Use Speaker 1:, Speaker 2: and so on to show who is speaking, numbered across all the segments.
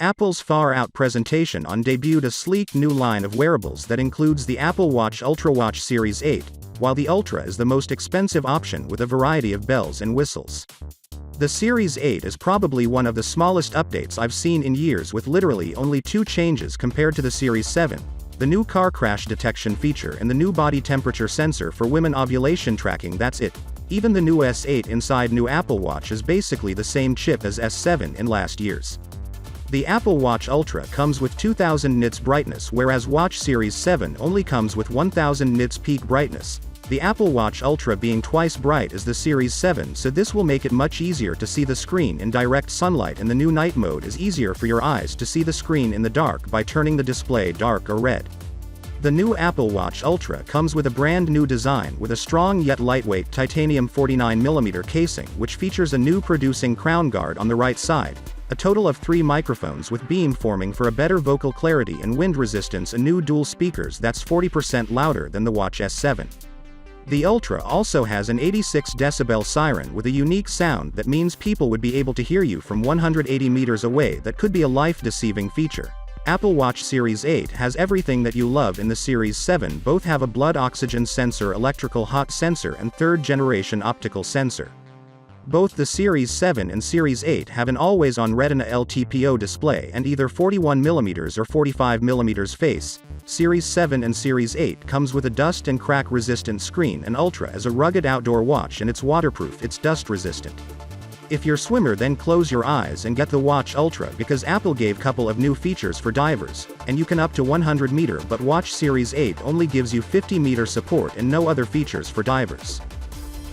Speaker 1: Apple's far-out presentation debuted a sleek new line of wearables that includes the Apple Watch Ultra Watch Series 8, while the Ultra is the most expensive option with a variety of bells and whistles. The Series 8 is probably one of the smallest updates I've seen in years, with literally only 2 changes compared to the Series 7, the new car crash detection feature and the new body temperature sensor for women ovulation tracking. That's it. Even the new S8 inside new Apple Watch is basically the same chip as S7 in last year's. The Apple Watch Ultra comes with 2000 nits brightness, whereas Watch Series 7 only comes with 1000 nits peak brightness, the Apple Watch Ultra being twice bright as the Series 7, so this will make it much easier to see the screen in direct sunlight, and the new night mode is easier for your eyes to see the screen in the dark by turning the display dark or red. The new Apple Watch Ultra comes with a brand new design with a strong yet lightweight titanium 49mm casing, which features a new producing crown guard on the right side, a total of 3 microphones with beam forming for a better vocal clarity and wind resistance, and new dual speakers that's 40% louder than the Watch S7. The Ultra also has an 86 decibel Siren with a unique sound that means people would be able to hear you from 180 meters away. That could be a life-deceiving feature. Apple Watch Series 8 has everything that you love in the Series 7. Both have a blood oxygen sensor, electrical hot sensor, and third-generation optical sensor. Both the Series 7 and Series 8 have an always-on Retina LTPO display and either 41mm or 45mm face. Series 7 and Series 8 comes with a dust and crack resistant screen, and Ultra is a rugged outdoor watch and it's waterproof, it's dust resistant. If you're a swimmer, then close your eyes and get the Watch Ultra, because Apple gave couple of new features for divers, and you can up to 100 meter, but Watch Series 8 only gives you 50 meter support and no other features for divers.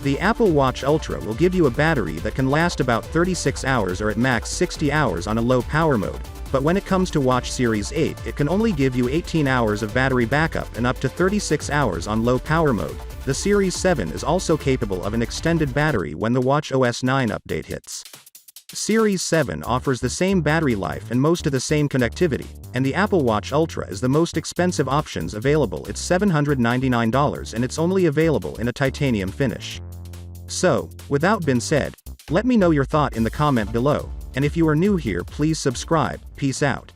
Speaker 1: The Apple Watch Ultra will give you a battery that can last about 36 hours or at max 60 hours on a low power mode, but when it comes to Watch Series 8, it can only give you 18 hours of battery backup and up to 36 hours on low power mode. The Series 7 is also capable of an extended battery when the Watch OS 9 update hits. Series 7 offers the same battery life and most of the same connectivity, and the Apple Watch Ultra is the most expensive options available. It's $799 and it's only available in a titanium finish. So, without being said, let me know your thought in the comment below, and if you are new here, please subscribe. Peace out.